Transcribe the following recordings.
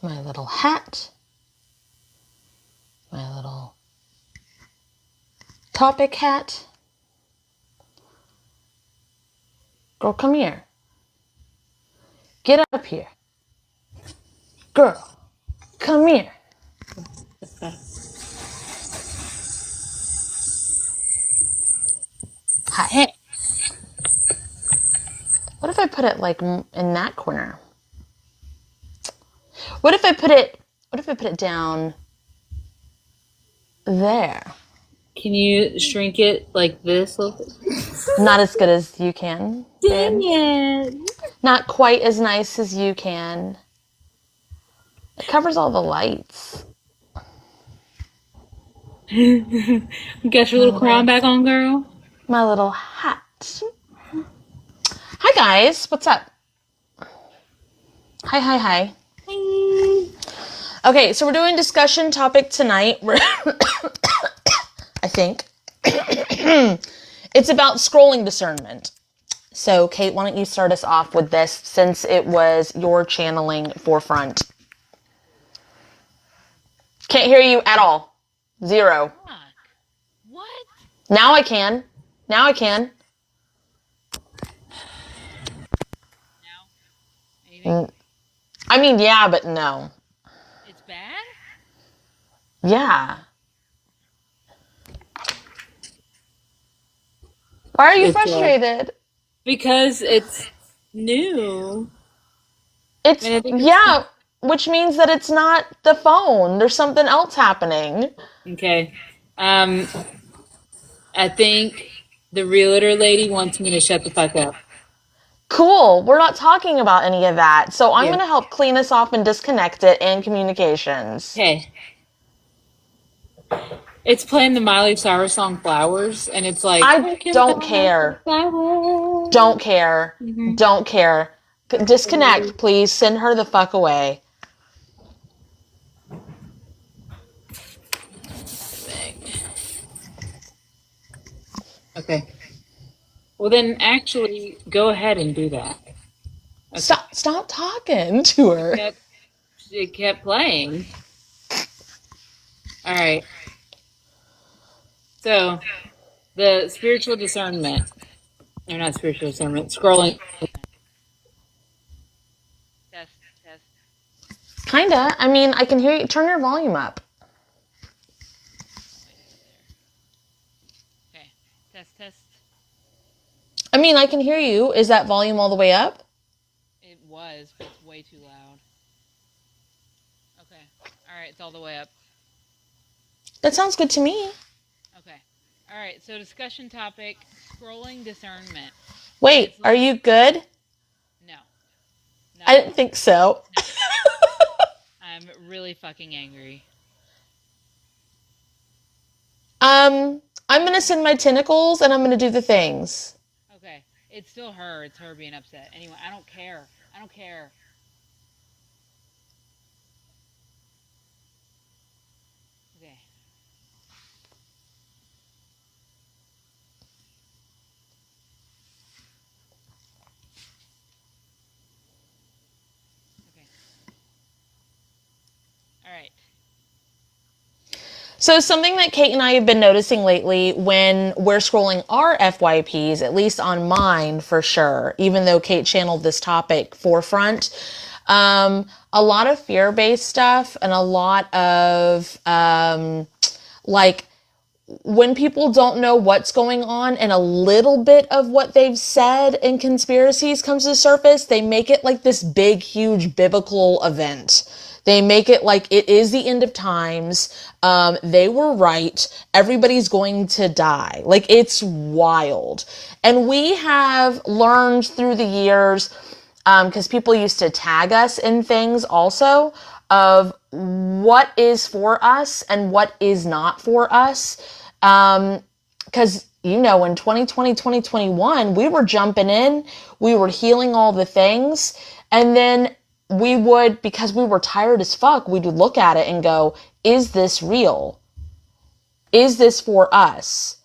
my little hat, my little topic hat. Girl, come here. Get up here. Girl, come here. Hi. Hey. What if I put it like in that corner? What if I put it down there? Can you shrink it like this a little bit? Not as good as you can. Dang babe. it. Not quite as nice as you can. It covers all the lights. Got your little crown back on, girl? My little hat. Hi guys, what's up? Hi. Hi. Okay, so we're doing discussion topic tonight. I think. It's about scrolling discernment. So, Kate, why don't you start us off with this since it was your channeling forefront? Can't hear you at all. Zero. Fuck. What? Now I can. Now? Anything? I mean, yeah, but no. It's bad? Yeah. Why are you frustrated? Because it's new. It's, yeah, which means that it's not the phone. There's something else happening. Okay. I think the realtor lady wants me to shut the fuck up. Cool. We're not talking about any of that. So I'm Yeah. going to help clean us off and disconnect it and communications. Okay. It's playing the Miley Cyrus song Flowers, and it's like... I don't care. Flowers. Don't care. Mm-hmm. Don't care. Disconnect, please. Send her the fuck away. Okay. Well, then actually, go ahead and do that. Okay. Stop talking to her. It kept playing. All right. So, the spiritual discernment, or not spiritual discernment, scrolling. Test. Kinda. I mean, I can hear you. Turn your volume up. Okay. Test. I mean, I can hear you. Is that volume all the way up? It was, but it's way too loud. Okay. All right, it's all the way up. That sounds good to me. Okay. All right, so discussion topic, scrolling discernment. Wait, are you good? No. I didn't think so. I'm really fucking angry. I'm going to send my tentacles and I'm going to do the things. Okay. It's still her. It's her being upset. Anyway, I don't care. Okay. All right. So something that Kate and I have been noticing lately when we're scrolling our FYPs, at least on mine for sure, even though Kate channeled this topic forefront, a lot of fear-based stuff and a lot of like when people don't know what's going on and a little bit of what they've said in conspiracies comes to the surface, they make it like this big, huge biblical event. They make it like it is the end of times. They were right. Everybody's going to die. Like, it's wild. And we have learned through the years, because people used to tag us in things also, of what is for us and what is not for us. Because, you know, in 2020, 2021, we were jumping in, we were healing all the things, and then we would, because we were tired as fuck, we would look at it and go, is this real? Is this for us?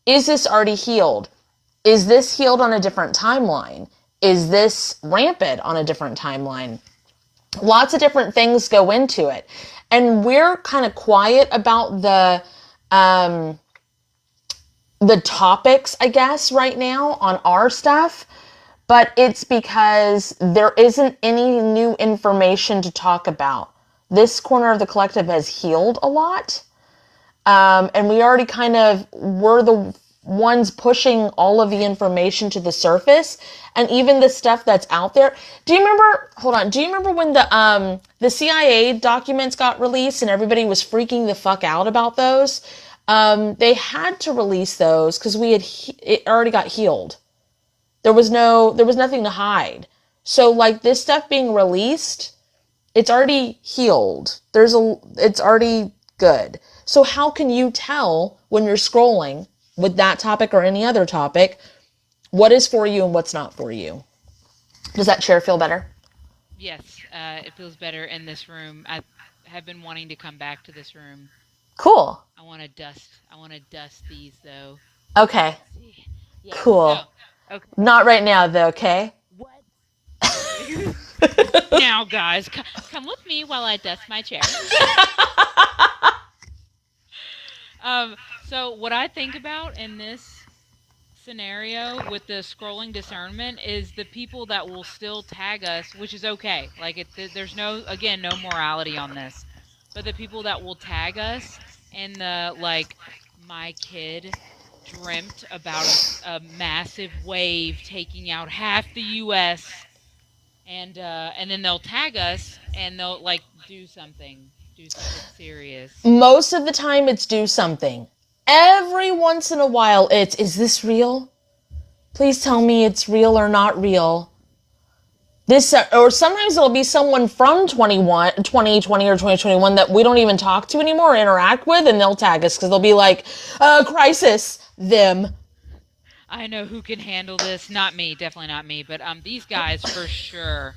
Is this already healed? Is this healed on a different timeline? Is this rampant on a different timeline? Lots of different things go into it. And we're kind of quiet about the topics, I guess, right now on our stuff, but it's because there isn't any new information to talk about. This corner of the collective has healed a lot. And we already kind of were the ones pushing all of the information to the surface, and even the stuff that's out there. Do you remember when the CIA documents got released and everybody was freaking the fuck out about those? They had to release those because it already got healed. There was nothing to hide. So like this stuff being released, it's already healed. It's already good. So how can you tell when you're scrolling with that topic or any other topic, what is for you and what's not for you? Does that chair feel better? Yes, it feels better in this room. I have been wanting to come back to this room. Cool. I want to dust these though. Okay. Yeah, cool. So, okay. Not right now though, okay? What? Now, guys, come with me while I dust my chair. So what I think about in this scenario with the scrolling discernment is the people that will still tag us, which is okay. Like there's no morality on this, but the people that will tag us and the like, my kid dreamt about a massive wave taking out half the U.S. and then they'll tag us and they'll like do something serious. Most of the time it's do something. Every once in a while is this real? Please tell me it's real or not real. This, or sometimes it'll be someone from 2020 or 2021 that we don't even talk to anymore or interact with, and they'll tag us because they'll be like, crisis, them. I know who can handle this. Not me, definitely not me, but these guys for sure.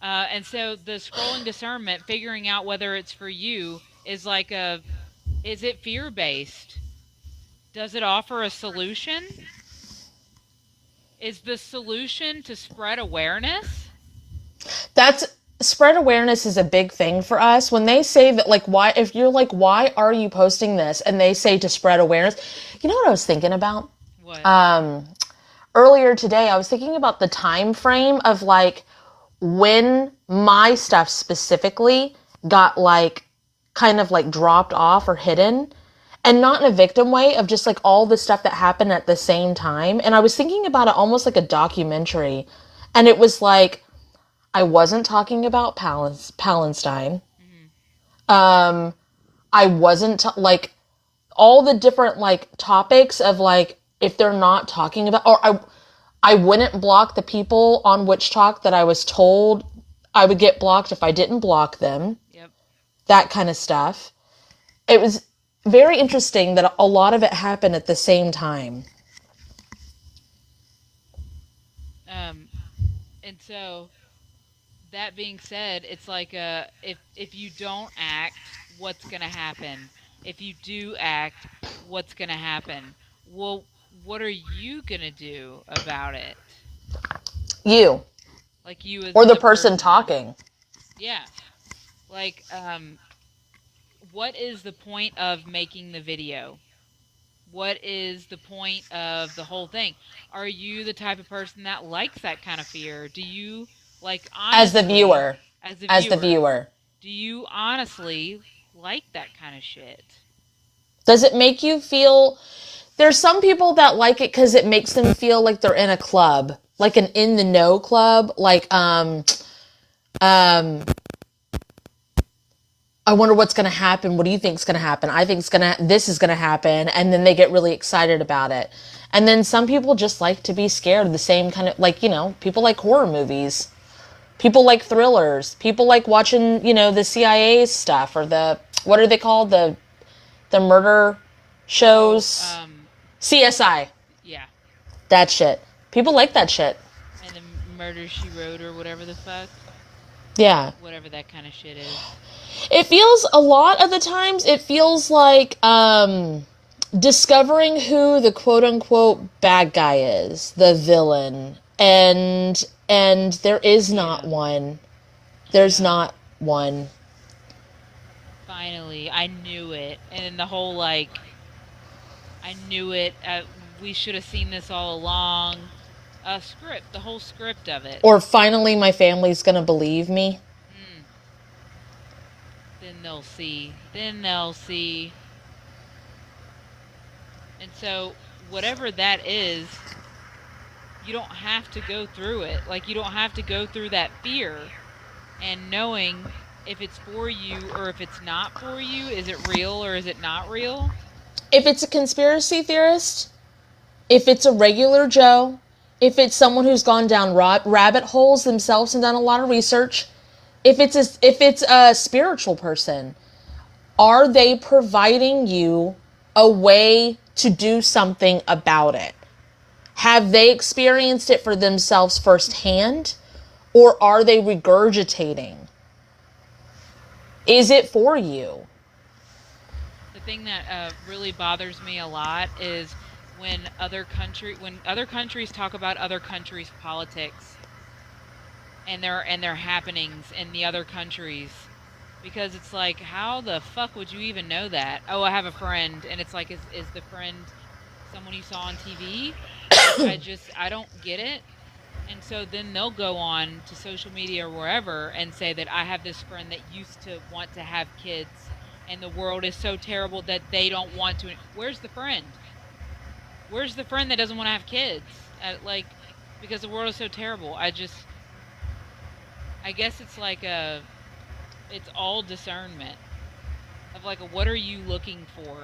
And so the scrolling discernment, figuring out whether it's for you, is like is it fear-based? Does it offer a solution? Is the solution to spread awareness? Spread awareness is a big thing for us. When they say that, like, if you're like, why are you posting this? And they say to spread awareness. You know what I was thinking about? What? Earlier today, I was thinking about the time frame of like when my stuff specifically got like kind of like dropped off or hidden, and not in a victim way, of just like all the stuff that happened at the same time. And I was thinking about it almost like a documentary, and it was like, I wasn't talking about Palestine. Mm-hmm. I wasn't like all the different like topics of like, if they're not talking about, or I wouldn't block the people on which talk that I was told I would get blocked if I didn't block them. Yep. That kind of stuff. It was very interesting that a lot of it happened at the same time. And so that being said, it's like if you don't act, what's going to happen? If you do act, what's going to happen? Well, what are you going to do about it? You. Like you as or the person talking. Yeah. Like, what is the point of making the video? What is the point of the whole thing? Are you the type of person that likes that kind of fear? Do you, like, honestly... As the viewer. Do you honestly like that kind of shit? Does it make you feel... There's some people that like it because it makes them feel like they're in a club. Like an in-the-know club. Like, I wonder what's going to happen. What do you think is going to happen? I think this is going to happen. And then they get really excited about it. And then some people just like to be scared of the same kind of, like, you know, people like horror movies. People like thrillers. People like watching, you know, the CIA stuff or what are they called? The murder shows. CSI. Yeah. That shit. People like that shit. And the Murder, She Wrote or whatever the fuck. Yeah. Whatever that kind of shit is. It feels, a lot of the times, it feels like discovering who the quote-unquote bad guy is, the villain, and there is not one. There's not one. Finally, I knew it. And then the whole, like, I knew it. We should have seen this all along. Script, the whole script of it. Or finally my family's gonna believe me. Mm. Then they'll see. Then they'll see. And so, whatever that is, you don't have to go through it. Like, you don't have to go through that fear. And knowing if it's for you or if it's not for you, is it real or is it not real? If it's a conspiracy theorist, if it's a regular Joe, if it's someone who's gone down rabbit holes themselves and done a lot of research, if it's a spiritual person, are they providing you a way to do something about it? Have they experienced it for themselves firsthand, or are they regurgitating? Is it for you? The thing that really bothers me a lot is when other countries talk about other countries' politics and their happenings in the other countries, because it's like, how the fuck would you even know that? Oh, I have a friend, and it's like, is the friend someone you saw on TV? I don't get it. And so then they'll go on to social media or wherever and say that I have this friend that used to want to have kids, and the world is so terrible that they don't want to. Where's the friend? Where's the friend that doesn't want to have kids? Because the world is so terrible. I guess it's like it's all discernment of like, what are you looking for?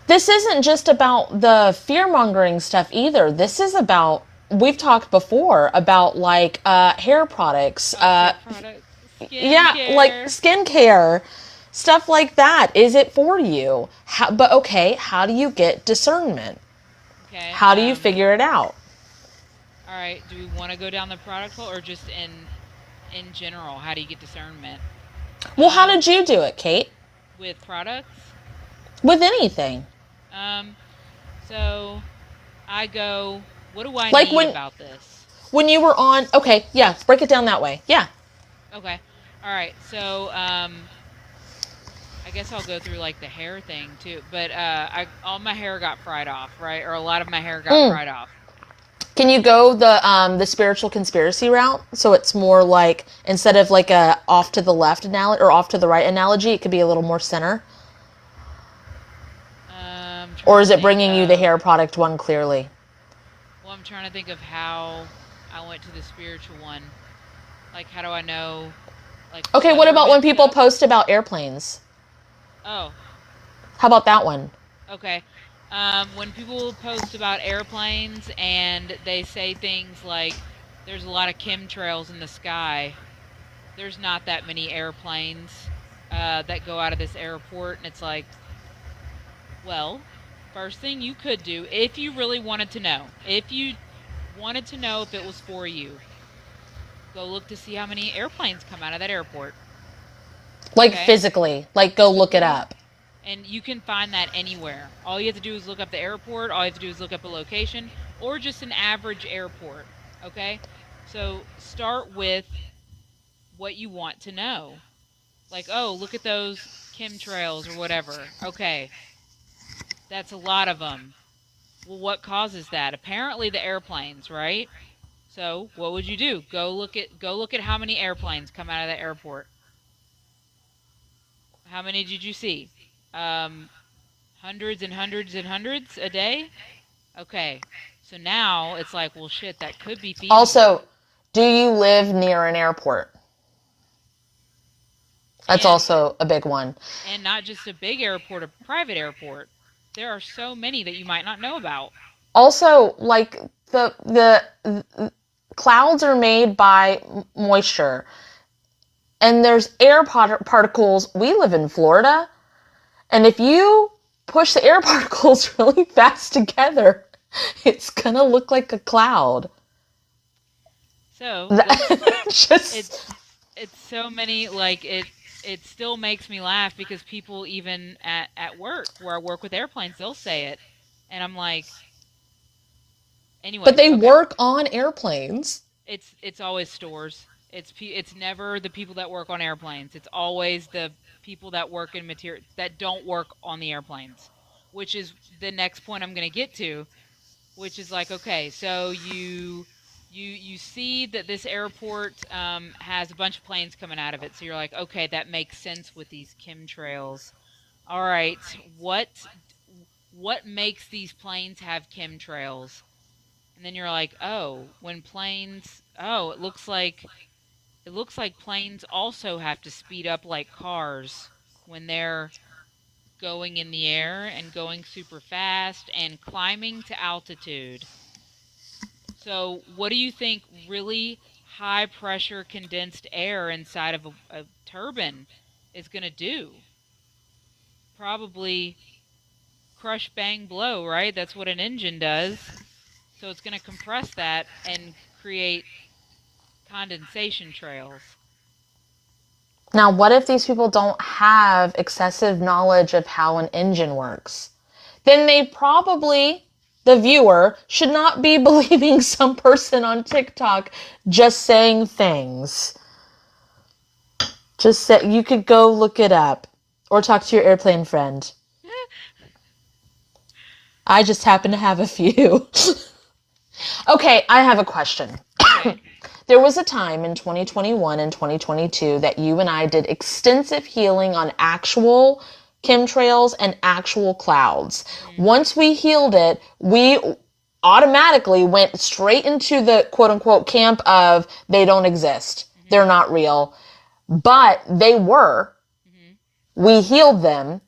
This isn't just about the fear-mongering stuff either. This is about, we've talked before about like hair products. Like skincare. Stuff like that. Is it for you? How do you get discernment? Okay. How do you figure it out? All right. Do we want to go down the product hole or just in general? How do you get discernment? Well, how did you do it, Kate? With products? With anything. So I go, what do I like need about this? When you were on, okay, yeah, break it down that way. Yeah. Okay. All right. So, I guess I'll go through like the hair thing too, but all my hair got fried off, right? Or a lot of my hair got fried off. Can you go the spiritual conspiracy route? So it's more like, instead of like a off to the left analogy or off to the right analogy, it could be a little more center. Or is it bringing you the hair product one clearly? Well, I'm trying to think of how I went to the spiritual one. Like, how do I know? Like, okay, what about when people post about airplanes? Oh. How about that one? Okay. When people post about airplanes and they say things like, there's a lot of chemtrails in the sky, there's not that many airplanes that go out of this airport, and it's like, well, first thing you could do, if you really wanted to know, if it was for you, go look to see how many airplanes come out of that airport. Like, okay? Physically. Like, go look it up. And you can find that anywhere. All you have to do is look up the airport. All you have to do is look up a location. Or just an average airport. Okay? So, start with what you want to know. Like, oh, look at those chemtrails or whatever. Okay. That's a lot of them. Well, what causes that? Apparently the airplanes, right? So, what would you do? Go look at how many airplanes come out of the airport. How many did you see? Hundreds and hundreds and hundreds a day? Okay. So now it's like, well, shit, that could be feasible. Also, do you live near an airport? That's also a big one. And not just a big airport, a private airport. There are so many that you might not know about. Also, like, the clouds are made by moisture. And there's air particles. We live in Florida. And if you push the air particles really fast together, it's going to look like a cloud. So, it's so many, like, it still makes me laugh because people even at work, where I work with airplanes, they'll say it. And I'm like, anyway. But they work on airplanes. It's always stores. It's never the people that work on airplanes. It's always the people that work in material that don't work on the airplanes, which is the next point I'm going to get to, which is like, okay, so you see that this airport has a bunch of planes coming out of it, so you're like, okay, that makes sense with these chemtrails. All right, what makes these planes have chemtrails? And then you're like, oh, when planes, oh, it looks like planes also have to speed up like cars when they're going in the air and going super fast and climbing to altitude. So, what do you think really high pressure condensed air inside of a turbine is going to do? Probably crush, bang, blow, right? That's what an engine does. So, it's going to compress that and create condensation trails. Now, what if these people don't have excessive knowledge of how an engine works? Then they probably, the viewer, should not be believing some person on TikTok just saying things. Just say, you could go look it up or talk to your airplane friend. I just happen to have a few. Okay, I have a question. There was a time in 2021 and 2022 that you and I did extensive healing on actual chemtrails and actual clouds. Once we healed it, we automatically went straight into the quote unquote camp of they don't exist. They're not real. But they were. We healed them.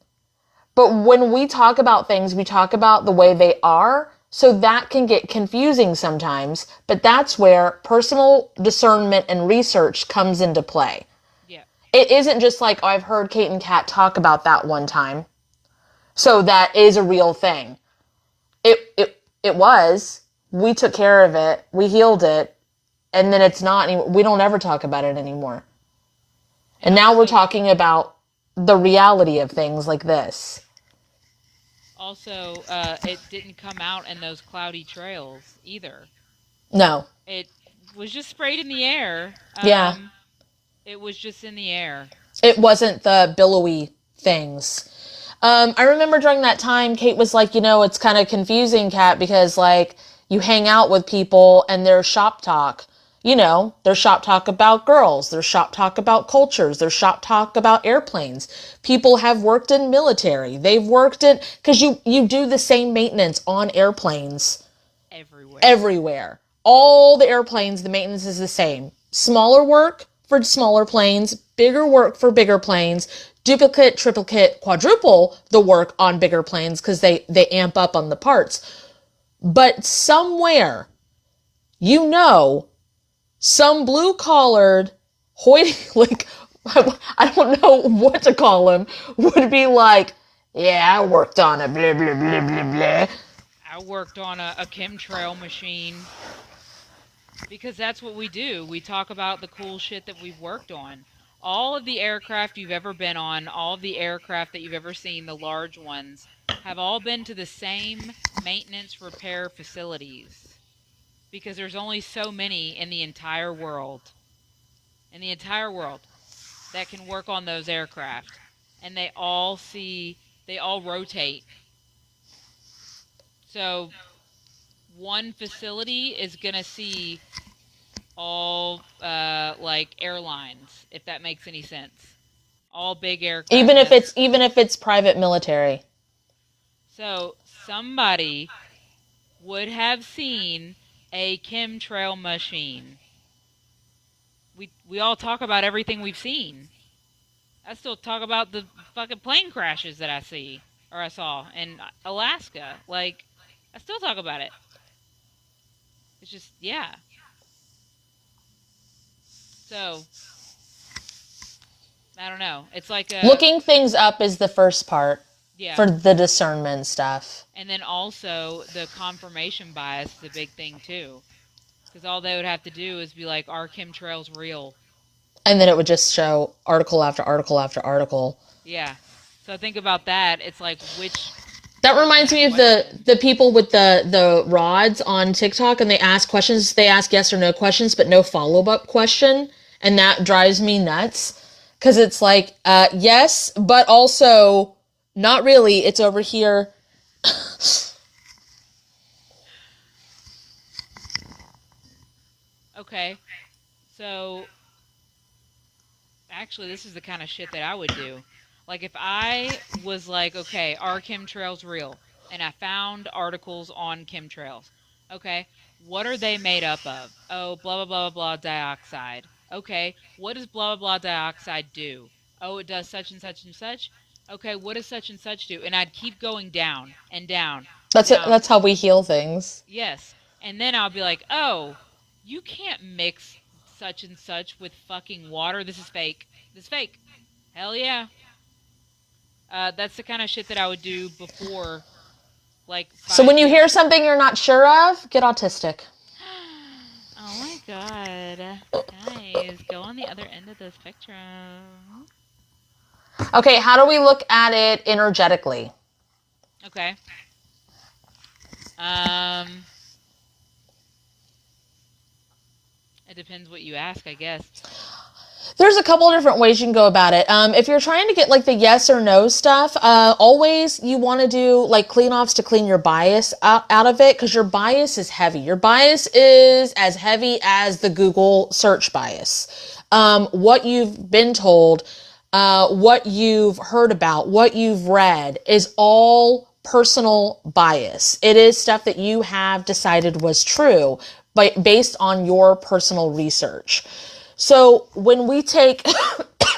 But when we talk about things, we talk about the way they are. So that can get confusing sometimes, but that's where personal discernment and research comes into play. Yeah. It isn't just like, oh, I've heard Kate and Kat talk about that one time. So that is a real thing. It was. We took care of it. We healed it. And then it's not anymore. We don't ever talk about it anymore. And now we're talking about the reality of things like this. Also, it didn't come out in those cloudy trails either. No. It was just sprayed in the air. Yeah. It was just in the air. It wasn't the billowy things. I remember during that time, Kate was like, it's kind of confusing, Kat, because like you hang out with people and there's shop talk. There's shop talk about girls. There's shop talk about cultures. There's shop talk about airplanes. People have worked in military. They've worked in, because you do the same maintenance on airplanes. Everywhere. All the airplanes, the maintenance is the same. Smaller work for smaller planes, bigger work for bigger planes, duplicate, triplicate, quadruple the work on bigger planes because they amp up on the parts. But somewhere, some blue-collared, like, I don't know what to call him, would be like, yeah, I worked on a blah, blah, blah, blah, blah. I worked on a chemtrail machine. Because that's what we do. We talk about the cool shit that we've worked on. All of the aircraft you've ever been on, all of the aircraft that you've ever seen, the large ones, have all been to the same maintenance repair facilities. Because there's only so many in the entire world. That can work on those aircraft. And they all rotate. So one facility is going to see all like airlines, if that makes any sense. All big aircraft. Even if it's private military. So somebody would have seen a chemtrail machine. We all talk about everything we've seen. I still talk about the fucking plane crashes that I saw in Alaska. Like, I still talk about it. It's just, yeah. So, I don't know. It's like looking things up is the first part. Yeah. For the discernment stuff. And then also the confirmation bias is a big thing too. Because all they would have to do is be like, are chemtrails real? And then it would just show article after article after article. Yeah. So think about that. It's like which... That reminds me of the people with the rods on TikTok, and they ask questions. They ask yes or no questions, but no follow-up question. And that drives me nuts. Because it's like, yes, but also not really. It's over here. Okay. So, actually, this is the kind of shit that I would do. Like, if I was like, okay, are chemtrails real? And I found articles on chemtrails. Okay, what are they made up of? Oh, blah, blah, blah, blah, dioxide. Okay, what does blah, blah, blah, dioxide do? Oh, it does such and such and such. Okay, what does such and such do? And I'd keep going down and down and down. That's how we heal things. Yes. And then I'll be like, oh, you can't mix such and such with fucking water. This is fake. This is fake. Hell yeah. That's the kind of shit that I would do before, like, So when you 5 years. hear something you're not sure of, get autistic. Oh my god. Guys, go on the other end of the spectrum. Okay, how do we look at it energetically? Okay. It depends what you ask, I guess. There's a couple of different ways you can go about it. If you're trying to get like the yes or no stuff, always you want to do like clean offs to clean your bias out of it, because your bias is heavy. Your bias is as heavy as the Google search bias. What you've been told, what you've heard about, what you've read is all personal bias. It is stuff that you have decided was true, but based on your personal research. So when we take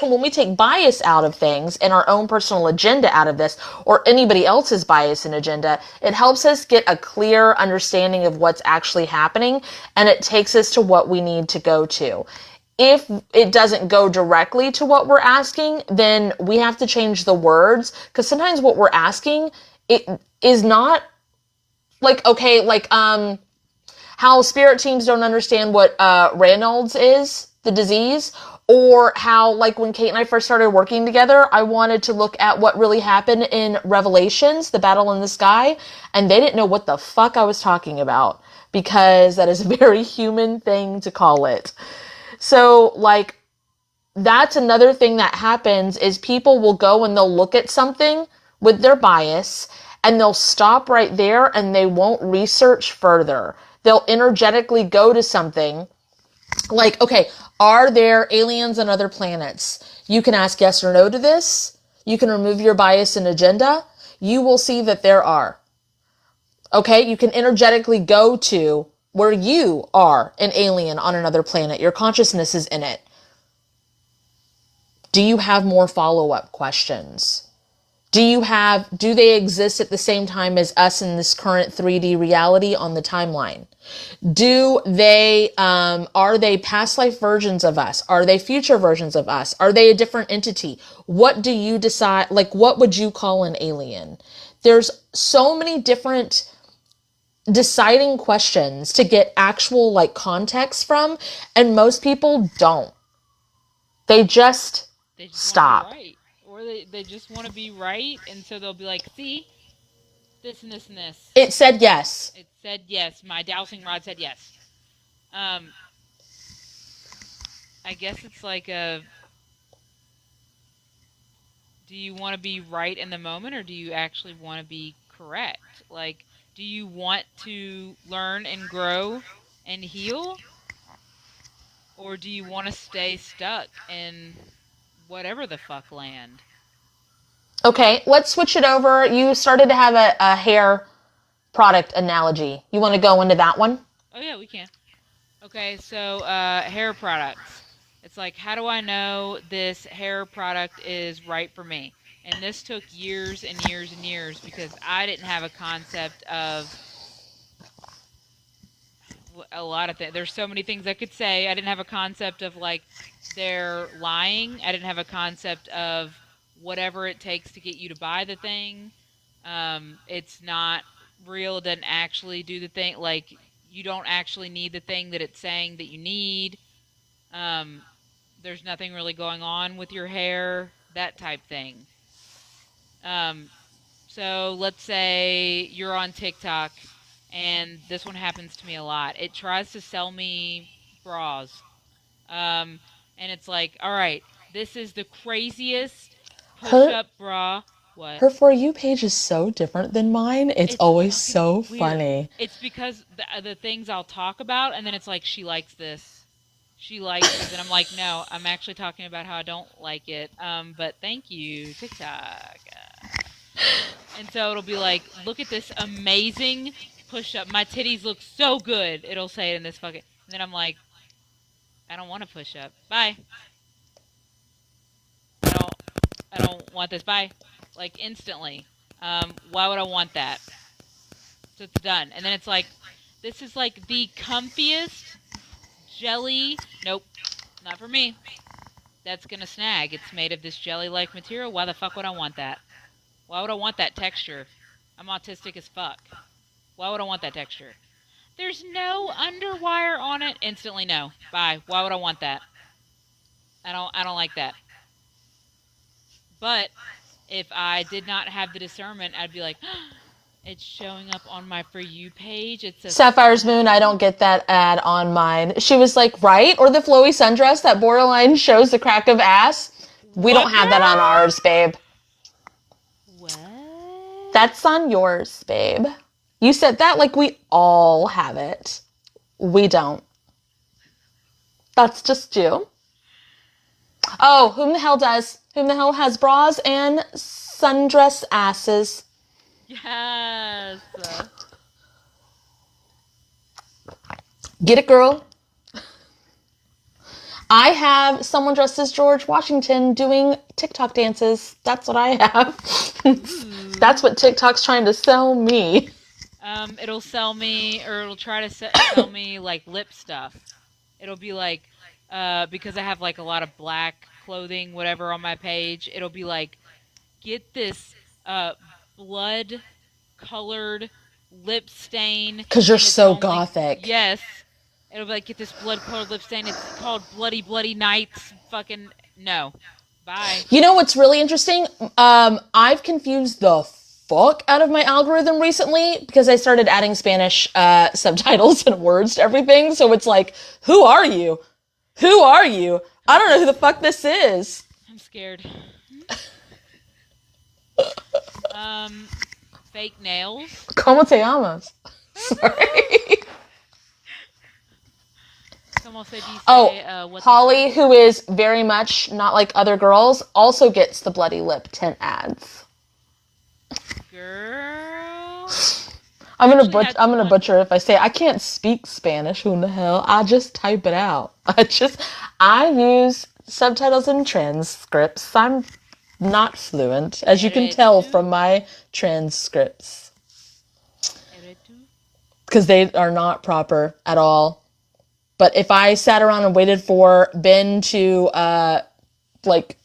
when we take bias out of things and our own personal agenda out of this, or anybody else's bias and agenda, it helps us get a clear understanding of what's actually happening, and it takes us to what we need to go to. If it doesn't go directly to what we're asking, then we have to change the words, because sometimes what we're asking, it is not like, okay, like how spirit teams don't understand what Raynaud's is, the disease, or how, like, when Kate and I first started working together, I wanted to look at what really happened in Revelations, the battle in the sky, and they didn't know what the fuck I was talking about, because that is a very human thing to call it. So, like, that's another thing that happens is people will go and they'll look at something with their bias, and they'll stop right there and they won't research further. They'll energetically go to something like, okay, are there aliens on other planets? You can ask yes or no to this. You can remove your bias and agenda. You will see that there are. Okay, you can energetically go to where you are an alien on another planet. Your consciousness is in it. Do you have more follow-up questions? Do they exist at the same time as us in this current 3D reality on the timeline? Are they past life versions of us? Are they future versions of us? Are they a different entity? What do you decide? Like, what would you call an alien? There's so many different deciding questions to get actual, like, context from, and most people don't. They just stop. Right. Or they just want to be right, and so they'll be like, see, this and this and this. It said yes. It said yes. My dowsing rod said yes. I guess it's like do you want to be right in the moment, or do you actually want to be correct? Like, do you want to learn and grow and heal? Or do you want to stay stuck in whatever the fuck land? Okay, let's switch it over. You started to have a hair product analogy. You want to go into that one? Oh, yeah, we can. Okay, so hair products. It's like, how do I know this hair product is right for me? And this took years and years and years, because I didn't have a concept of a lot of things. There's so many things I could say. I didn't have a concept of, like, they're lying. I didn't have a concept of whatever it takes to get you to buy the thing. It's not real. It doesn't actually do the thing. Like, you don't actually need the thing that it's saying that you need. There's nothing really going on with your hair, that type thing. So let's say you're on TikTok, and this one happens to me a lot. It tries to sell me bras. And and it's like, all right, this is the craziest Her push-up bra. What? her For You page is so different than mine. It's It's always fucking so weird. funny. It's because the things I'll talk about, and then it's like, she likes this. She likes this, and I'm like, no, I'm actually talking about how I don't like it. But thank you, TikTok. And so it'll be like, look at this amazing push-up. My titties look so good. It'll say it in this fucking. And then I'm like, I don't want to push up. Bye. I don't want this. Bye. Like instantly. Why would I want that? So it's done. And then it's like, this is like the comfiest jelly. Nope. Not for me. That's gonna snag. It's made of this jelly-like material. Why the fuck would I want that? Why would I want that texture? I'm autistic as fuck. Why would I want that texture? There's no underwire on it. Instantly no. Bye. Why would I want that? I don't like that. But if I did not have the discernment, I'd be like, it's showing up on my For You page. It's a Sapphire's Moon, I don't get that ad on mine. She was like, right? Or the flowy sundress that borderline shows the crack of ass. We don't have that on ours, babe. What? That's on yours, babe. You said that like we all have it. We don't. That's just you. Oh, whom the hell does? Whom the hell has bras and sundress asses? Yes. Get it, girl. I have someone dressed as George Washington doing TikTok dances. That's what I have. That's what TikTok's trying to sell me. It'll sell me, or it'll try to sell me like lip stuff. It'll be like, because I have like a lot of black clothing, whatever, on my page. It'll be like, get this blood colored lip stain. Because you're so only, gothic. Yes. It'll be like, get this blood colored lip stain. It's called Bloody Bloody Nights. Fucking no. Bye. You know what's really interesting? I've confused the fuck out of my algorithm recently because I started adding Spanish subtitles and words to everything. So it's like, who are you? Who are you? I don't know who the fuck this is. I'm scared. Fake nails. ¿Cómo te llamas? Sorry. Holly, who is very much not like other girls, also gets the bloody lip tint ads. Girl. I'm gonna butcher if I say I can't speak Spanish. Who the hell? I just type it out. I use subtitles and transcripts. I'm not fluent, as you can tell from my transcripts, because they are not proper at all. But if I sat around and waited for Ben to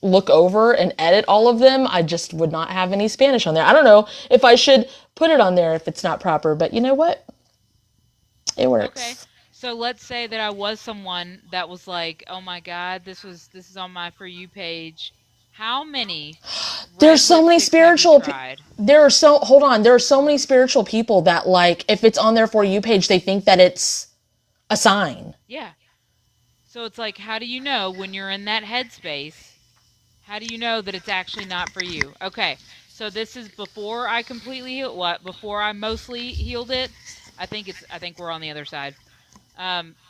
look over and edit all of them, I just would not have any Spanish on there. I don't know if I should put it on there if it's not proper, but you know what? It works. Okay. So let's say that I was someone that was like, oh my God, this is on my For You page. How many? There's so many spiritual there are so many spiritual people that, like, if it's on their For You page, they think that it's a sign. Yeah. So it's like, how do you know when you're in that headspace? How do you know that it's actually not for you? Okay. So this is before I completely healed. What? Before I mostly healed it? I think we're on the other side.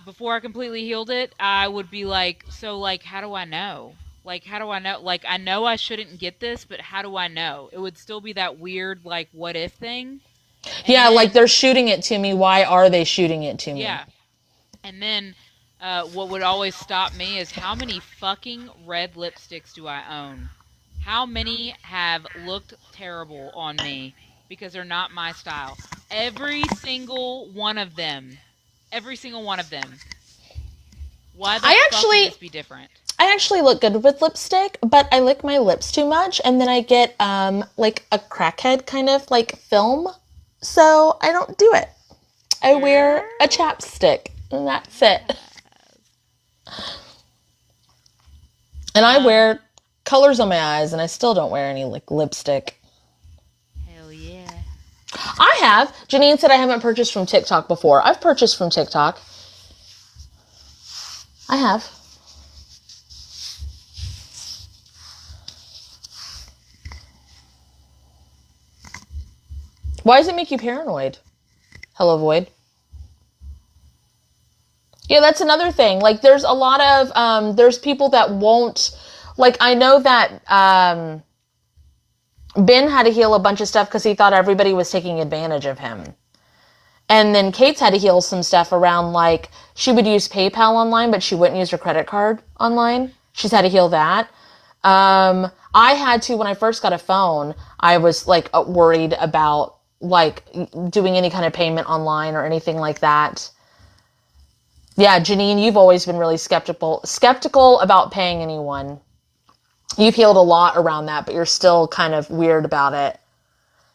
Before I completely healed it, I would be like, so like, how do I know? Like, how do I know? Like, I know I shouldn't get this, but how do I know? It would still be that weird, like, what if thing. And yeah, then, like, they're shooting it to me. Why are they shooting it to me? Yeah. And then what would always stop me is, how many fucking red lipsticks do I own? How many have looked terrible on me because they're not my style? Every single one of them. Every single one of them. Why the fuck would this be different? I actually look good with lipstick, but I lick my lips too much, and then I get like a crackhead kind of like film, so I don't do it. I wear a chapstick, and that's it. And I wear colors on my eyes, and I still don't wear any like lipstick. Hell yeah. I have. Janine said I haven't purchased from TikTok before. I've purchased from TikTok. I have. Why does it make you paranoid? Hello, Void. Yeah, that's another thing. Like, there's a lot of, there's people that won't, like, I know that, Ben had to heal a bunch of stuff because he thought everybody was taking advantage of him. And then Kate's had to heal some stuff around, like, she would use PayPal online, but she wouldn't use her credit card online. She's had to heal that. I had to, when I first got a phone, I was, like, worried about, like, doing any kind of payment online or anything like that. Yeah, Janine, you've always been really skeptical about paying anyone. You've healed a lot around that, but you're still kind of weird about it.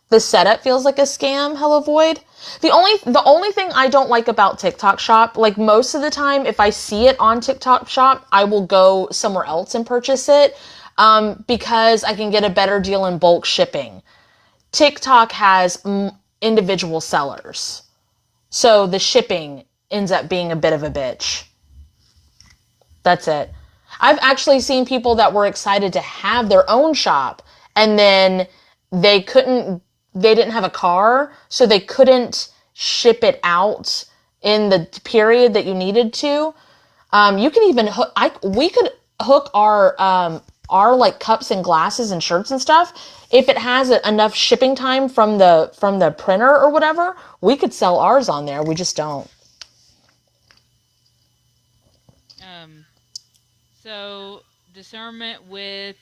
The setup feels like a scam, Hello Void. The only thing I don't like about TikTok Shop, like most of the time, if I see it on TikTok Shop, I will go somewhere else and purchase it, because I can get a better deal in bulk shipping. TikTok has individual sellers, so the shipping ends up being a bit of a bitch. That's it. I've actually seen people that were excited to have their own shop, and then they didn't have a car, so they couldn't ship it out in the period that you needed to. You can even we could hook our like cups and glasses and shirts and stuff. If it has enough shipping time from the printer or whatever, we could sell ours on there. We just don't. So discernment with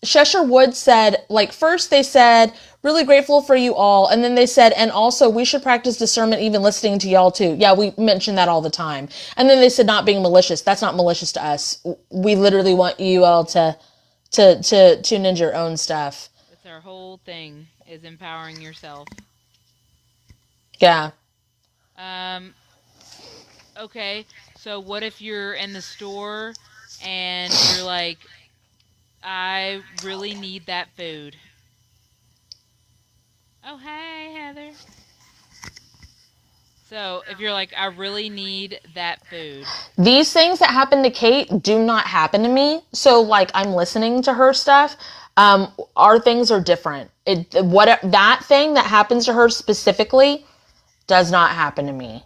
Cheshire Wood said, like, first they said, really grateful for you all. And then they said, and also we should practice discernment even listening to y'all too. Yeah, we mention that all the time. And then they said not being malicious. That's not malicious to us. We literally want you all to tune into your own stuff. That's our whole thing, is empowering yourself. Yeah. Okay, so what if you're in the store and you're like, I really need that food. Oh, hey, Heather. So if you're like, I really need that food. These things that happen to Kate do not happen to me. So, like, I'm listening to her stuff. Our things are different. That thing that happens to her specifically does not happen to me.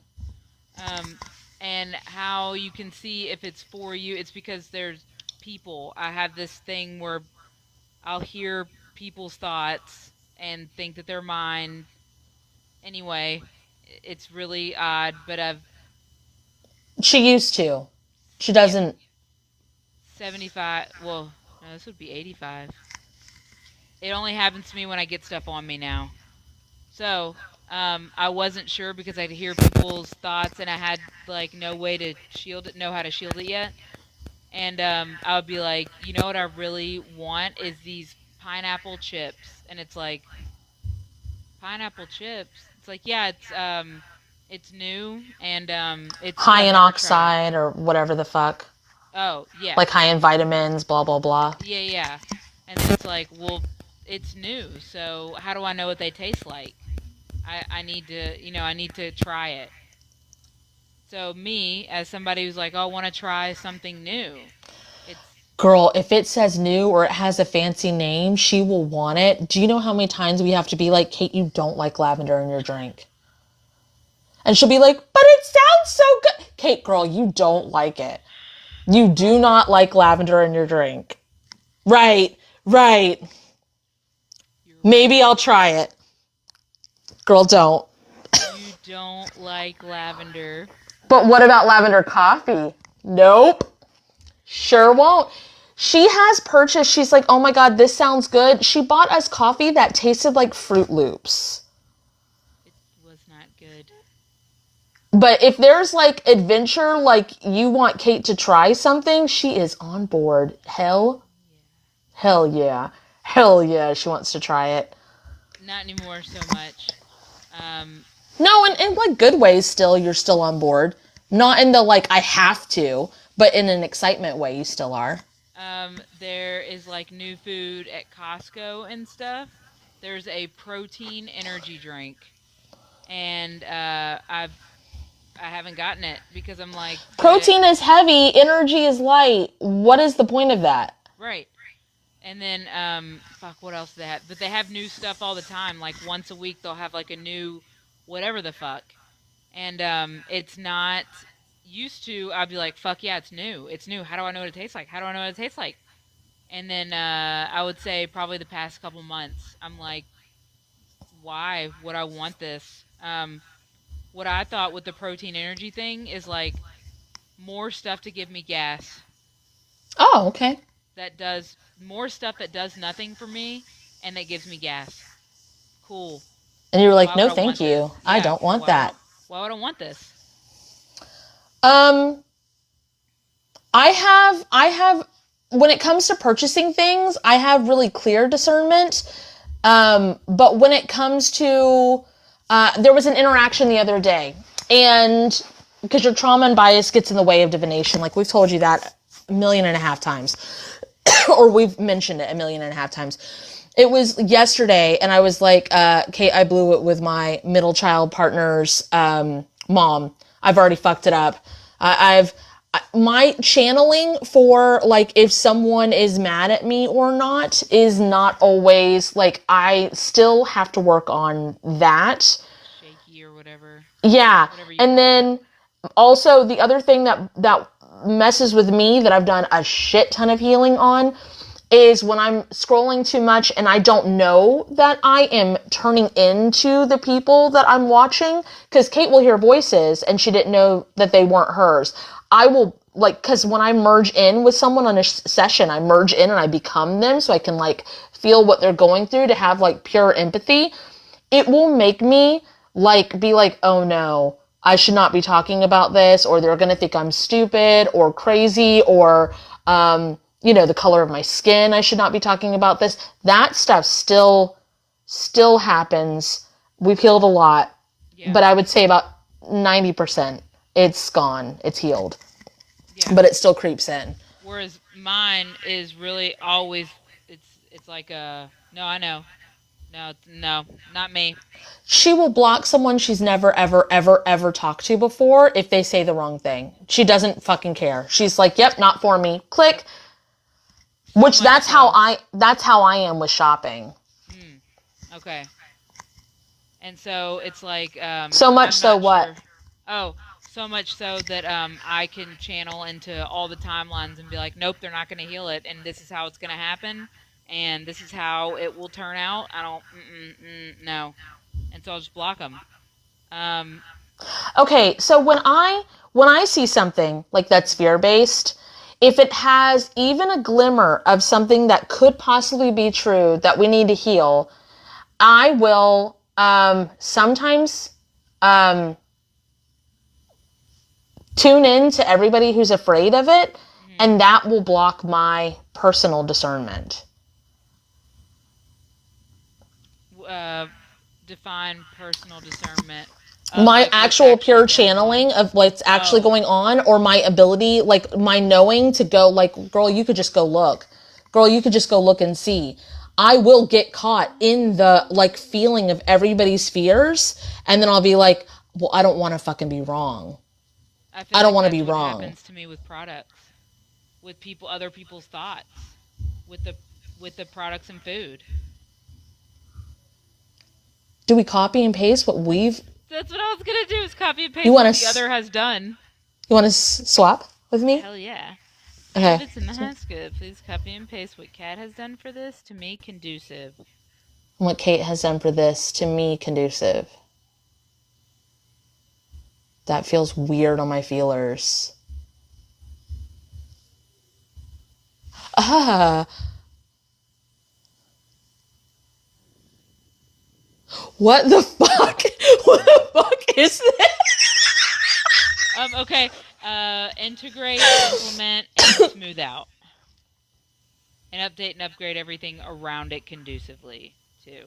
And how you can see if it's for you, it's because there's people. I have this thing where I'll hear people's thoughts and think that they're mine. Anyway, it's really odd, but She used to. She doesn't. 75, well, no, this would be 85. It only happens to me when I get stuff on me now. So, I wasn't sure because I'd hear people's thoughts and I had, like, no way to know how to shield it yet. And I would be like, you know what I really want is these pineapple chips. And it's like, pineapple chips? It's like, yeah, it's new and it's high in oxide or whatever the fuck. Oh, yeah. Like high in vitamins, blah, blah, blah. Yeah. And it's like, well, it's new, so how do I know what they taste like? I need to try it. So me, as somebody who's like, oh, I want to try something new. Girl, if it says new or it has a fancy name, she will want it. Do you know how many times we have to be like, Kate, you don't like lavender in your drink? And she'll be like, but it sounds so good. Kate, girl, you don't like it. You do not like lavender in your drink. Right. Maybe I'll try it. Girl, don't. You don't like lavender. But what about lavender coffee? Nope. Sure won't. She has purchased, she's like, oh my God, this sounds good. She bought us coffee that tasted like Fruit Loops. It was not good. But if there's like adventure, like you want Kate to try something, she is on board. Hell yeah. She wants to try it. Not anymore so much. No, in like good ways still, you're still on board. Not in the like, I have to, but in an excitement way, you still are. There is like new food at Costco and stuff. There's a protein energy drink. And I haven't gotten it because I'm like... Protein is heavy, energy is light. What is the point of that? Right. And then, fuck, what else do they have? But they have new stuff all the time. Like once a week, they'll have like a new whatever the fuck. And it's not used to. I'd be like, fuck yeah, it's new. It's new. How do I know what it tastes like? How do I know what it tastes like? And then I would say probably the past couple months, I'm like, why would I want this? What I thought with the protein energy thing is like more stuff to give me gas. Oh, okay. That does more stuff that does nothing for me and that gives me gas. Cool. And you were like, Why no, would I thank want you. this? I Yeah, don't want that. Why would I want this? I have, when it comes to purchasing things, I have really clear discernment. But when it comes to, there was an interaction the other day, and because your trauma and bias gets in the way of divination, like we've told you that 1.5 million times, or we've mentioned it 1.5 million times. It was yesterday, and I was like, Kate, I blew it with my middle child partner's mom. I've already fucked it up. My channeling for like if someone is mad at me or not is not always like, I still have to work on that. Shaky or whatever. Yeah. And then also the other thing that messes with me that I've done a shit ton of healing on is when I'm scrolling too much and I don't know that I am turning into the people that I'm watching, because Kate will hear voices and she didn't know that they weren't hers. I will, like, because when I merge in with someone on a session, I merge in and I become them so I can, like, feel what they're going through to have, like, pure empathy. It will make me, like, be like, oh no, I should not be talking about this, or they're going to think I'm stupid or crazy, or, the color of my skin, I should not be talking about this. That stuff still happens. We've healed a lot, but I would say about 90%. It's gone. It's healed. Yeah. But it still creeps in. Whereas mine is really always, it's like no, I know. No, not me. She will block someone she's never, ever, ever, ever talked to before if they say the wrong thing. She doesn't fucking care. She's like, yep, not for me. Click. Which that's how I am with shopping. Okay. And so it's like so much so what? Sure. Oh, so much so that I can channel into all the timelines and be like, nope, they're not going to heal it, and this is how it's going to happen, and this is how it will turn out. I don't, no, and so I'll just block them. Okay, so when I see something like that's fear-based, if it has even a glimmer of something that could possibly be true that we need to heal, I will sometimes tune in to everybody who's afraid of it, and that will block my personal discernment. Define personal discernment. My like actual pure channeling of what's actually going on, or my ability, like my knowing to go like, girl, you could just go look. Girl, you could just go look and see. I will get caught in the like feeling of everybody's fears, and then I'll be like, well, I don't want to fucking be wrong. I don't want to be wrong. That happens to me with products, with other people's thoughts, with the products and food. Do we copy and paste what we've... That's what I was going to do, is copy and paste what the other has done. You want to swap with me? Hell yeah. Okay. If it's in the house, good. Please copy and paste what Kat has done for this, to me, conducive. What Kate has done for this, to me, conducive. That feels weird on my feelers. What the fuck? What the fuck is this? Okay. Integrate, implement, and smooth out. And update and upgrade everything around it conducively, too.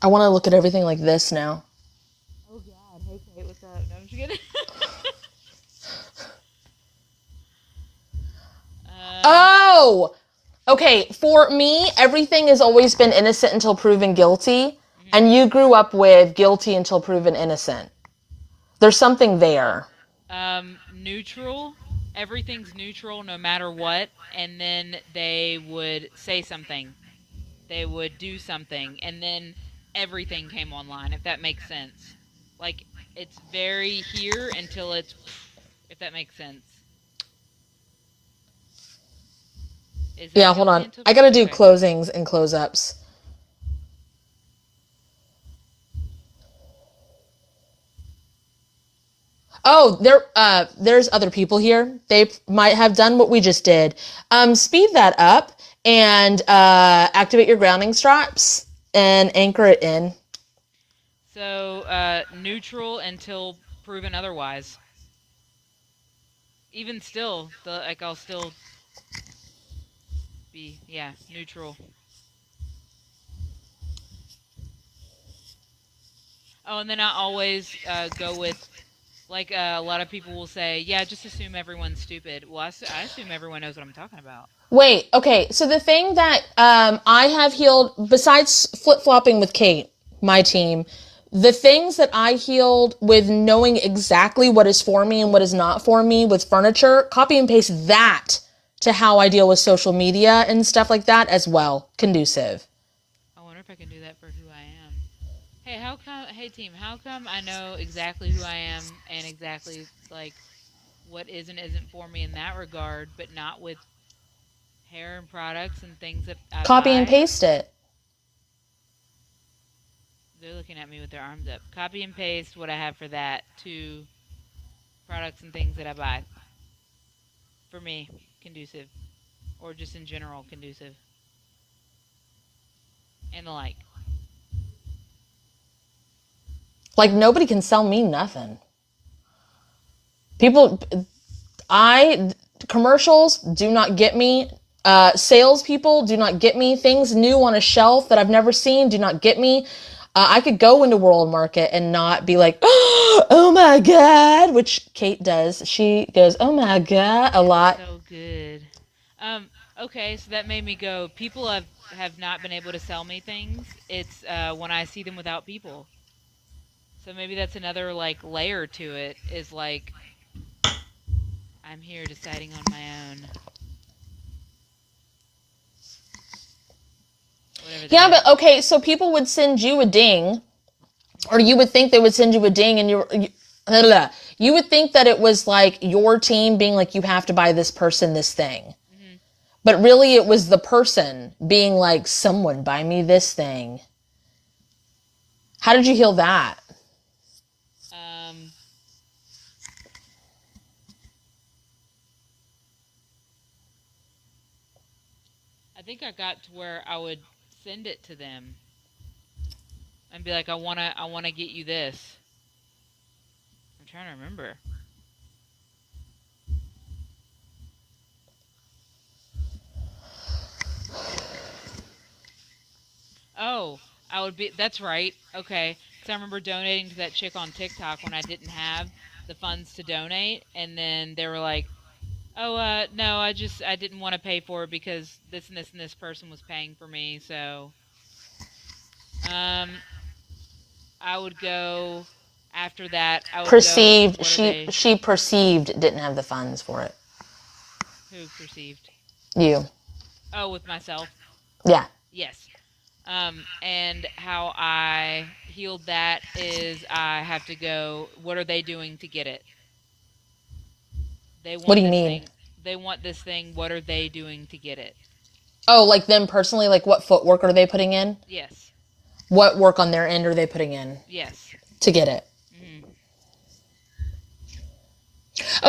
I want to look at everything like this now. Oh, God. Hey, Kate, what's up? No, I'm just kidding. Oh! Okay, for me, everything has always been innocent until proven guilty. And you grew up with guilty until proven innocent. There's something there. Neutral everything's neutral no matter what, and then they would say something. They would do something, and then everything came online, if that makes sense. Like, it's very here until it's, if that makes sense. Yeah, hold on. I gotta do closings and close-ups. Oh, there's other people here. They might have done what we just did. Speed that up and activate your grounding straps and anchor it in. So, neutral until proven otherwise. Even still, I'll still be, neutral. Oh, and then I always go with, like, a lot of people will say, yeah, just assume everyone's stupid. Well, I assume everyone knows what I'm talking about. Wait, okay, so the thing that I have healed, besides flip-flopping with Kate, my team, the things that I healed with knowing exactly what is for me and what is not for me with furniture, copy and paste that to how I deal with social media and stuff like that as well. Conducive. I wonder if I can do that for who I am. Hey team, how come I know exactly who I am and exactly, like, what is and isn't for me in that regard, but not with hair and products and things that I Copy buy? and paste it. They're looking at me with their arms up. Copy and paste what I have for that to products and things that I buy. For me, conducive. Or just in general, conducive. And the like. Like, nobody can sell me nothing. Commercials do not get me. Salespeople do not get me. Things new on a shelf that I've never seen do not get me. I could go into World Market and not be like, oh my God, which Kate does. She goes, oh my God, a lot. So good. Okay, so that made me go, people have not been able to sell me things. It's when I see them without people. So maybe that's another, like, layer to it, is like, I'm here deciding on my own. Yeah, but okay, so people would send you a ding, or you would think they would send you a ding, and you would think that it was like your team being like, you have to buy this person this thing. Mm-hmm. But really it was the person being like, someone buy me this thing. How did you heal that? I think I got to where I would send it to them and be like, I wanna get you this. I'm trying to remember. Oh, that's right. Okay. So I remember donating to that chick on TikTok when I didn't have the funds to donate, and then they were like, oh, no, I didn't want to pay for it because this and this and this person was paying for me, so, I would go, after that, she perceived didn't have the funds for it. Who perceived? You. Oh, with myself? Yeah. Yes. And how I healed that is I have to go, what are they doing to get it? What do you mean? They want this thing. What are they doing to get it? Oh, like them personally? Like, what footwork are they putting in? Yes. What work on their end are they putting in? Yes. To get it? Mm-hmm.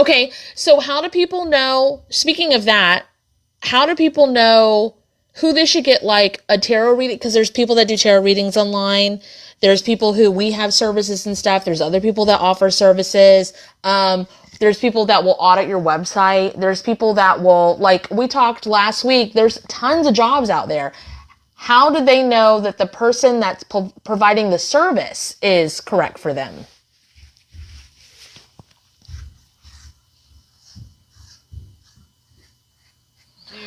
Okay, so how do people know, speaking of that, how do people know who they should get, like, a tarot reading? Because there's people that do tarot readings online. There's people who we have services and stuff. There's other people that offer services. There's people that will audit your website. There's people that will, like we talked last week, there's tons of jobs out there. How do they know that the person that's providing the service is correct for them?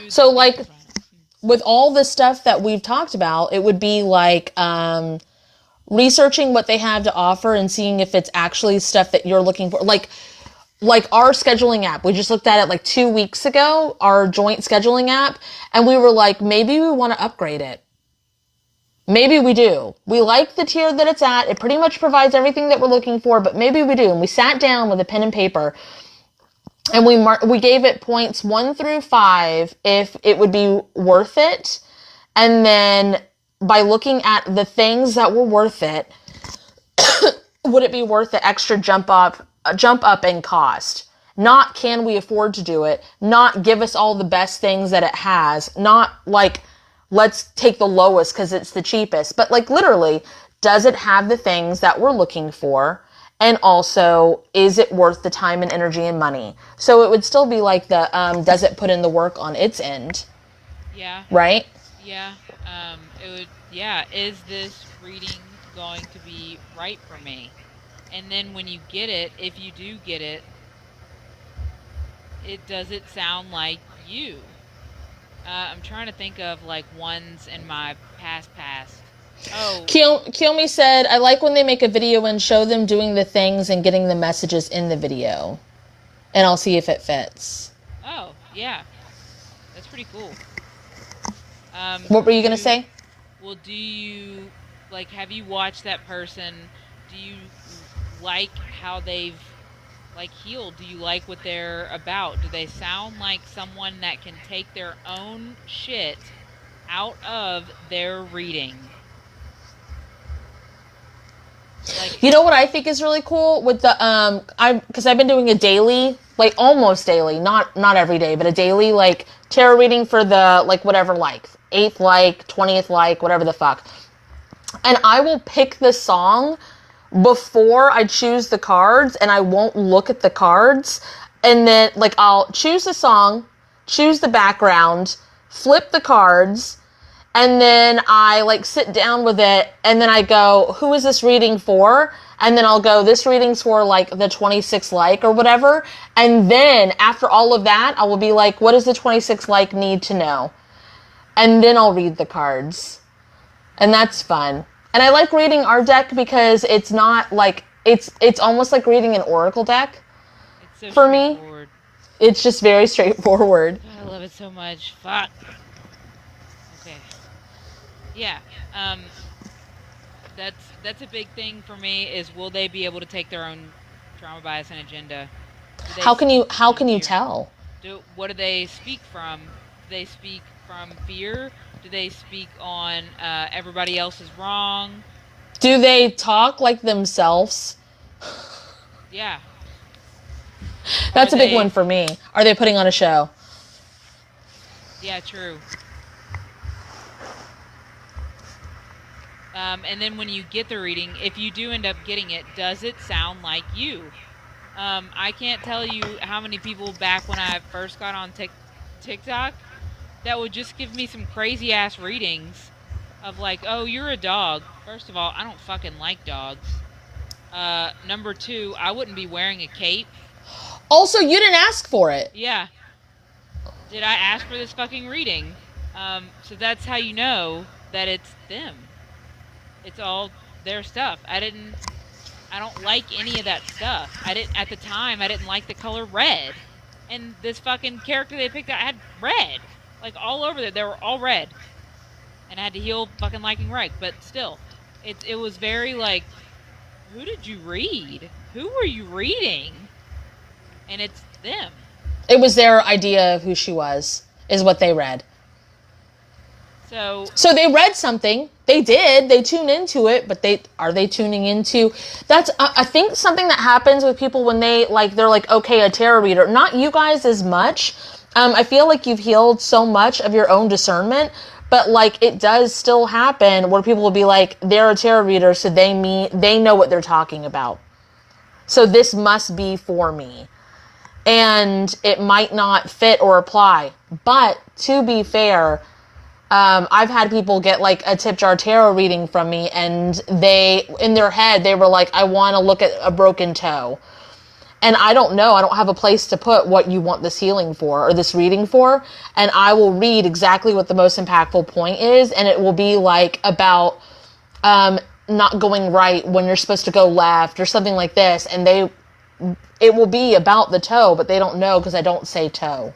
So, like, with all the stuff that we've talked about, it would be like researching what they have to offer and seeing if it's actually stuff that you're looking for. Like, like our scheduling app, we just looked at it like 2 weeks ago, our joint scheduling app, and we were like, maybe we want to upgrade it. Maybe we do. We like the tier that it's at. It pretty much provides everything that we're looking for, but maybe we do. And we sat down with a pen and paper and we gave it points 1 through 5 if it would be worth it. And then by looking at the things that were worth it, would it be worth the extra jump up in cost? Not can we afford to do it? Not give us all the best things that it has? Not like let's take the lowest because it's the cheapest. But like literally, does it have the things that we're looking for? And also, is it worth the time and energy and money? So it would still be like the, does it put in the work on its end? Yeah. Right? Yeah. It would, yeah. Is this reading going to be right for me? And then when you get it, if you do get it, does it sound like you? I'm trying to think of like ones in my past. Oh. Kiyomi said, I like when they make a video and show them doing the things and getting the messages in the video. And I'll see if it fits. Oh, yeah. That's pretty cool. What were you going to say? Well, do you, like, have you watched that person? Do you like how they've, like, healed? Do you like what they're about? Do they sound like someone that can take their own shit out of their reading? Like, you know what I think is really cool with the, because I've been doing a daily, like almost daily, not every day, but a daily, like, tarot reading for the, like, whatever, like, 8th like, 20th like, whatever the fuck. And I will pick the song before I choose the cards, and I won't look at the cards. And then, like, I'll choose the song, choose the background, flip the cards, and then I, like, sit down with it, and then I go, who is this reading for? And then I'll go, this reading's for, like, the 26th like or whatever. And then, after all of that, I will be like, what does the 26th like need to know? And then I'll read the cards. And that's fun. And I like reading our deck because it's not, like, it's almost like reading an oracle deck. It's so for me. It's just very straightforward. I love it so much. Fuck. Okay. Yeah. That's a big thing for me is will they be able to take their own trauma, bias, and agenda? How can you tell? What do they speak from? Do they speak from fear? Do they speak on everybody else is wrong? Do they talk like themselves? Yeah. That's a big one for me. Are they putting on a show? Yeah, true. And then when you get the reading, if you do end up getting it, does it sound like you? I can't tell you how many people back when I first got on TikTok that would just give me some crazy ass readings of like, oh, you're a dog. First of all, I don't fucking like dogs. Number 2, I wouldn't be wearing a cape. Also, you didn't ask for it. Yeah. Did I ask for this fucking reading? So that's how you know that it's them. It's all their stuff. I don't like any of that stuff. At the time, I didn't like the color red. And this fucking character they picked out had red. Like, all over there. They were all red. And I had to heal fucking liking red. But still, it was very, like, who did you read? Who were you reading? And it's them. It was their idea of who she was, is what they read. So they read something. They did. They tuned into it, but are they tuning into? That's I think something that happens with people when they're like, okay, a tarot reader. Not you guys as much. I feel like you've healed so much of your own discernment, but like it does still happen where people will be like, they're a tarot reader, so they know what they're talking about. So this must be for me. And it might not fit or apply. But to be fair, I've had people get like a tip jar tarot reading from me, and in their head, they were like, I want to look at a broken toe. And I don't know. I don't have a place to put what you want this healing for or this reading for. And I will read exactly what the most impactful point is. And it will be like about not going right when you're supposed to go left or something like this. And it will be about the toe, but they don't know because I don't say toe.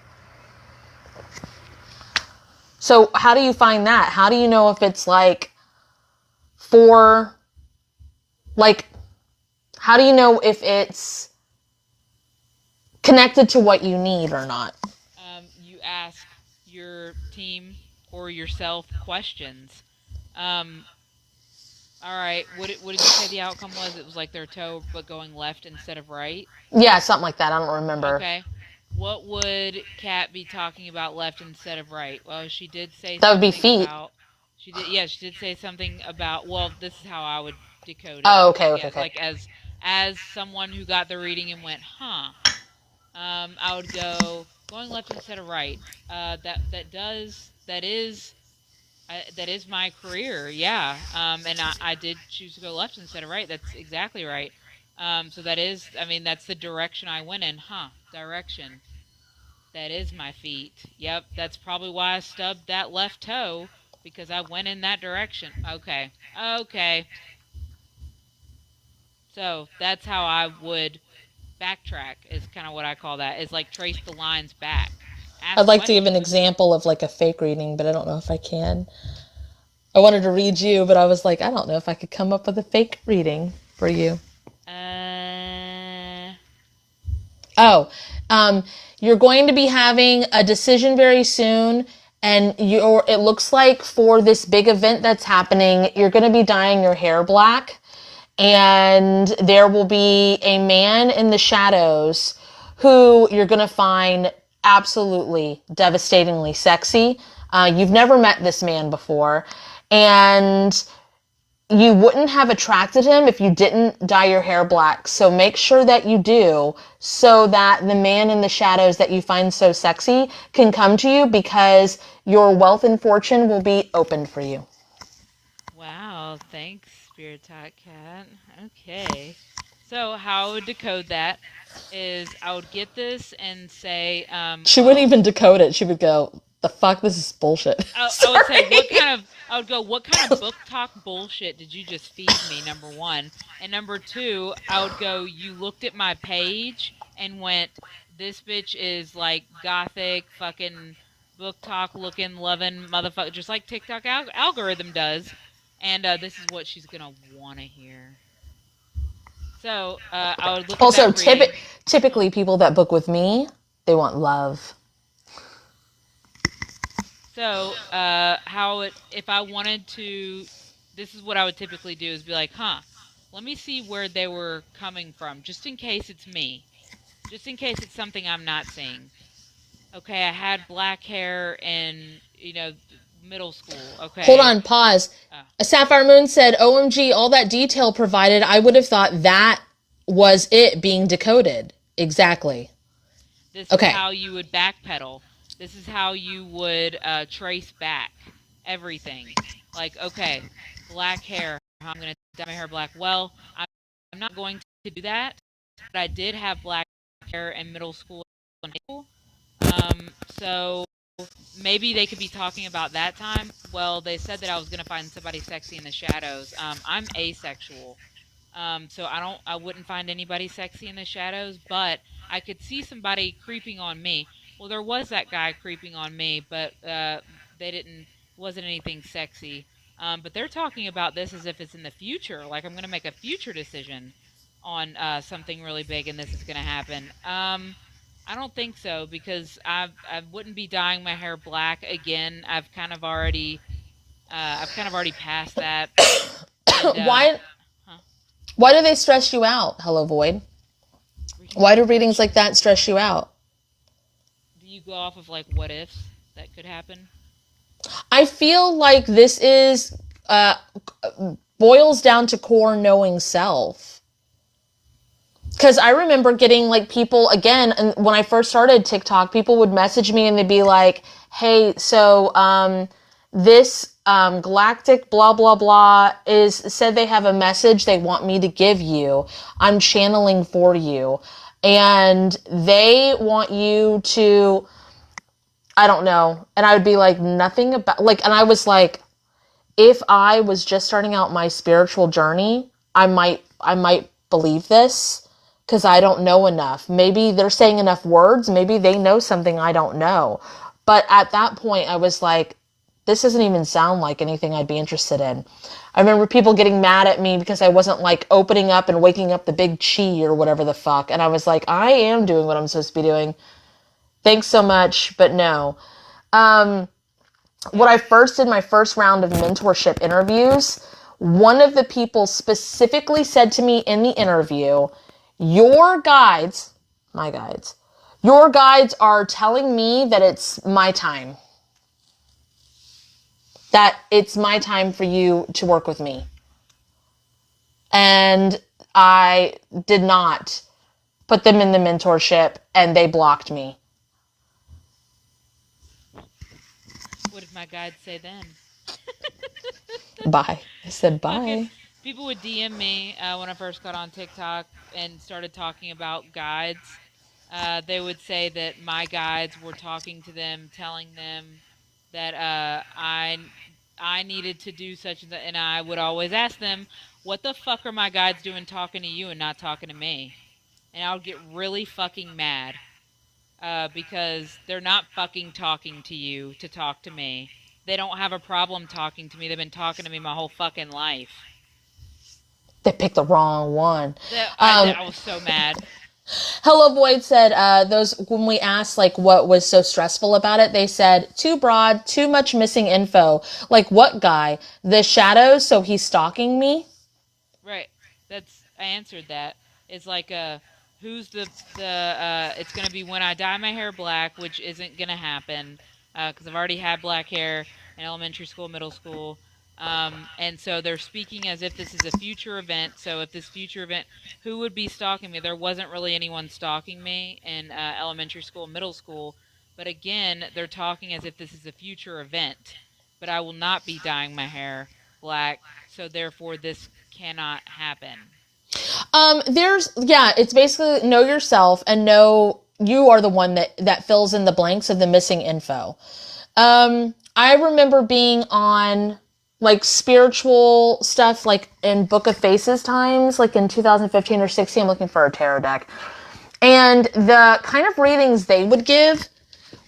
So how do you find that? How do you know if it's like for, like, how do you know if it's connected to what you need or not? You ask your team or yourself questions. All right, what did you say the outcome was? It was like their toe, but going left instead of right? Yeah, something like that. I don't remember. Okay. What would Kat be talking about left instead of right? Well, she did say That would be something feet. about... She did say something about... Well, this is how I would decode it. Oh, okay, I okay, guess. okay. Like, as someone who got the reading and went, huh, I would go going left instead of right. That is my career, yeah. And I did choose to go left instead of right. That's exactly right. So that is, I mean, that's the direction I went in, huh? Direction. That is my feet. Yep, that's probably why I stubbed that left toe, because I went in that direction. Okay. So that's how I would backtrack, is kind of what I call that, is like trace the lines back. I'd like to give an example of like a fake reading, but I don't know if I can. I wanted to read you, but I was like, I don't know if I could come up with a fake reading for you. You're going to be having a decision very soon, and it looks like for this big event that's happening, you're going to be dyeing your hair black, and there will be a man in the shadows who you're going to find absolutely devastatingly sexy. You've never met this man before, and you wouldn't have attracted him if you didn't dye your hair black. So make sure that you do, so that the man in the shadows that you find so sexy can come to you, because your wealth and fortune will be opened for you. Wow, thanks, Spirit Talk Cat. Okay. So how I would decode that is I would get this and say... she wouldn't even decode it. She would go, the fuck, this is bullshit. I would say, what kind of book talk bullshit did you just feed me, number one? And number two, I would go, you looked at my page and went, this bitch is like gothic, fucking book talk looking, loving motherfucker, just like TikTok algorithm does. And this is what she's gonna want to hear. So I would look also, at that reading. typically people that book with me, they want love. So, if I wanted to, this is what I would typically do, is be like, huh, let me see where they were coming from, just in case it's me. Just in case it's something I'm not seeing. Okay, I had black hair in, middle school. Okay. Hold on, pause. A Sapphire Moon said, OMG, all that detail provided, I would have thought that was it being decoded. Exactly. This is how you would backpedal. This is how you would trace back everything. Like, okay, black hair. I'm going to dye my hair black. Well, I'm not going to do that, but I did have black hair in middle school and high school. So maybe they could be talking about that time. Well, they said that I was going to find somebody sexy in the shadows. I'm asexual. So I wouldn't find anybody sexy in the shadows, but I could see somebody creeping on me. Well, there was that guy creeping on me, but wasn't anything sexy. But they're talking about this as if it's in the future, like I'm going to make a future decision on something really big and this is going to happen. I don't think so, because I wouldn't be dyeing my hair black again. I've kind of already passed that. And, Why do they stress you out, Hello Void? Why do readings like that stress you out? Do you go off of like what ifs that could happen? I feel like this is boils down to core knowing self. Because I remember getting like people, again, and when I first started TikTok, people would message me and they'd be like, hey, so this galactic blah, blah, blah said they have a message they want me to give you. I'm channeling for you. And they want you to, I don't know. And I would be like, nothing about, like, and I was like, if I was just starting out my spiritual journey, I might believe this. because I don't know enough. Maybe they're saying enough words. Maybe they know something I don't know. But at that point, I was like, this doesn't even sound like anything I'd be interested in. I remember people getting mad at me because I wasn't like opening up and waking up the big chi or whatever the fuck. And I was like, I am doing what I'm supposed to be doing. Thanks so much, but no. When I first did my first round of mentorship interviews, one of the people specifically said to me in the interview, your guides are telling me that it's my time. That it's my time for you to work with me. And I did not put them in the mentorship, and they blocked me. What did my guide say then? Bye. I said bye. People would DM me when I first got on TikTok and started talking about guides. They would say that my guides were talking to them, telling them that I needed to do such and I would always ask them, what the fuck are my guides doing talking to you and not talking to me? And I would get really fucking mad because they're not fucking talking to you to talk to me. They don't have a problem talking to me. They've been talking to me my whole fucking life. They picked the wrong one. I was so mad. Hello Void said, when we asked like what was so stressful about it, they said too broad, too much missing info. Like what guy? The shadows, so he's stalking me? Right. I answered that. It's like who's the it's going to be when I dye my hair black, which isn't going to happen because I've already had black hair in elementary school, middle school. And so they're speaking as if this is a future event. So if this future event, who would be stalking me? There wasn't really anyone stalking me in elementary school, middle school. But again, they're talking as if this is a future event. But I will not be dyeing my hair black. So therefore, this cannot happen. It's basically know yourself and know you are the one that fills in the blanks of the missing info. I remember being on like spiritual stuff, like in Book of Faces times, like in 2015 or 16, I'm looking for a tarot deck. And the kind of readings they would give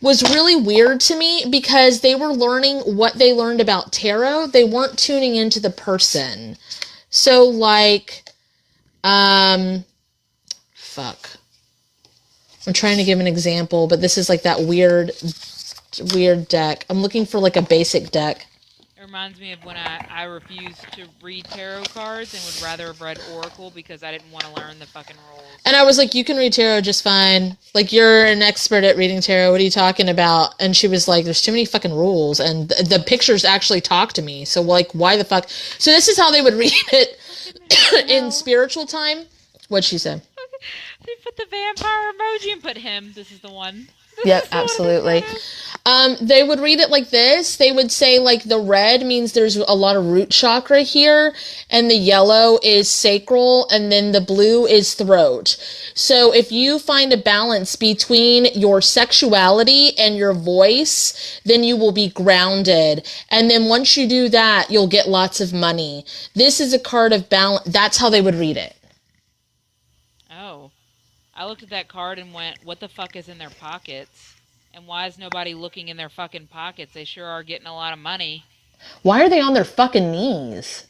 was really weird to me because they were learning what they learned about tarot. They weren't tuning into the person. So like, fuck. I'm trying to give an example, but this is like that weird deck. I'm looking for like a basic deck. It reminds me of when I refused to read tarot cards and would rather have read Oracle because I didn't want to learn the fucking rules. And I was like, you can read tarot just fine. Like, you're an expert at reading tarot. What are you talking about? And she was like, there's too many fucking rules. And the pictures actually talk to me. So, like, why the fuck? So this is how they would read it in spiritual time. What'd she say? They put the vampire emoji and put him. This is the one. Yep, absolutely. They would read it like this. They would say, like, the red means there's a lot of root chakra here, and the yellow is sacral, and then the blue is throat. So if you find a balance between your sexuality and your voice, then you will be grounded. And then once you do that, you'll get lots of money. This is a card of balance. That's how they would read it. Oh. I looked at that card and went, what the fuck is in their pockets? And why is nobody looking in their fucking pockets? They sure are getting a lot of money. Why are they on their fucking knees?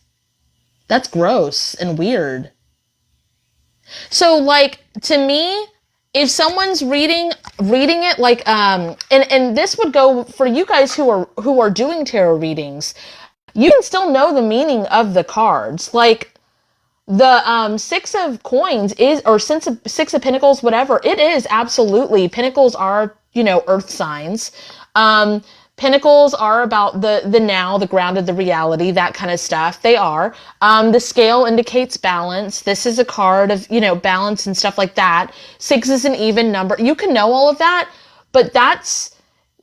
That's gross and weird. So, like, to me, if someone's reading it, like, and this would go for you guys who are doing tarot readings, you can still know the meaning of the cards. Like, the Six of Coins is, or Six of Pentacles, whatever, it is absolutely, Pentacles are, earth signs. Pentacles are about the now, the grounded, the reality, that kind of stuff. They are. The scale indicates balance. This is a card of, balance and stuff like that. 6 is an even number. You can know all of that, but that's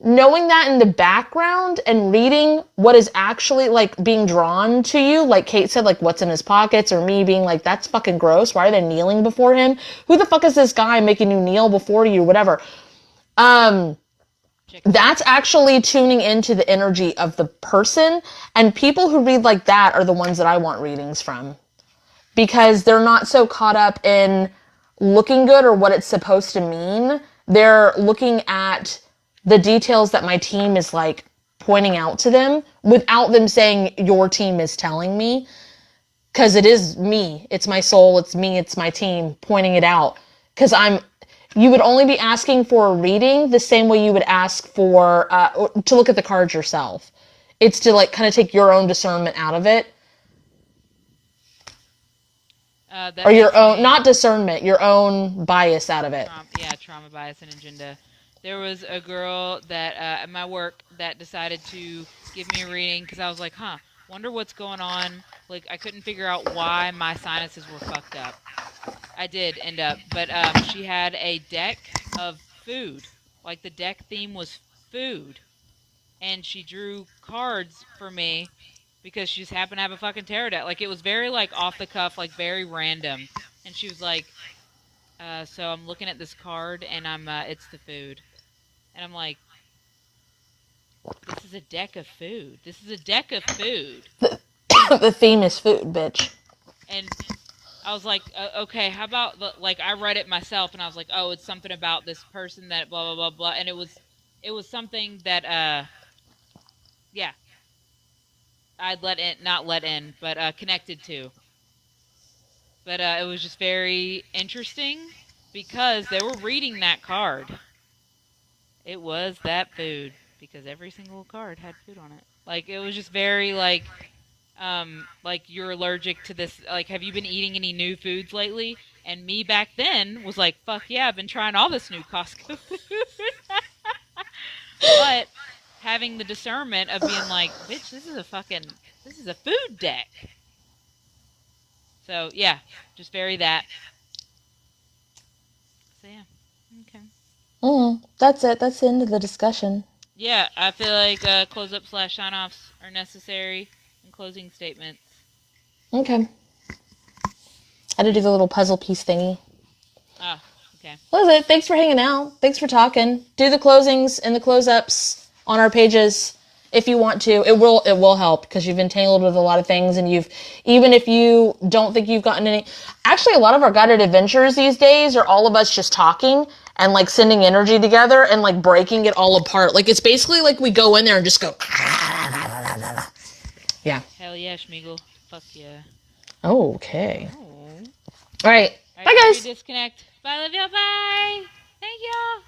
knowing that in the background and reading what is actually like being drawn to you, like Kate said, like what's in his pockets, or me being like, that's fucking gross. Why are they kneeling before him? Who the fuck is this guy making you kneel before you, whatever? That's actually tuning into the energy of the person, and people who read like that are the ones that I want readings from, because they're not so caught up in looking good or what it's supposed to mean. They're looking at the details that my team is like pointing out to them without them saying your team is telling me. Because it is me. It's my soul. It's me. It's my team pointing it out. Because you would only be asking for a reading the same way you would ask for, to look at the cards yourself. It's to like kind of take your own discernment out of it. Or your own, not discernment, your own bias out of it. Trauma, bias, and agenda. There was a girl that at my work that decided to give me a reading because I was like, wonder what's going on. Like, I couldn't figure out why my sinuses were fucked up. I did end up, but she had a deck of food. Like, the deck theme was food. And she drew cards for me because she just happened to have a fucking tarot deck. Like, it was very, like, off the cuff, like, very random. And she was like, so I'm looking at this card, and it's the food. And I'm like, this is a deck of food. This is a deck of food. The theme is food, bitch. And I was like, okay, how about, like, I read it myself, and I was like, oh, it's something about this person that blah, blah, blah, blah. And it was something that, I'd not let in, but connected to. But it was just very interesting because they were reading that card. It was that food because every single card had food on it. Like, it was just very, like you're allergic to this. Like, have you been eating any new foods lately? And me back then was like, fuck yeah, I've been trying all this new Costco food. But having the discernment of being like, bitch, this is a food deck. So, yeah, just very that. So, yeah, okay. That's it. That's the end of the discussion. Yeah, I feel like close-up / sign-offs are necessary in closing statements. Okay. I had to do the little puzzle piece thingy. Oh, okay. That was it. Thanks for hanging out. Thanks for talking. Do the closings and the close-ups on our pages if you want to. It will help because you've entangled with a lot of things, and even if you don't think you've gotten any, actually a lot of our guided adventures these days are all of us just talking and like sending energy together and like breaking it all apart. Like, it's basically like we go in there and just go. Yeah. Hell yeah, Schmeagle. Fuck yeah. Okay. Oh. All right. Bye, guys. Disconnect. Bye, love y'all. Bye. Thank y'all.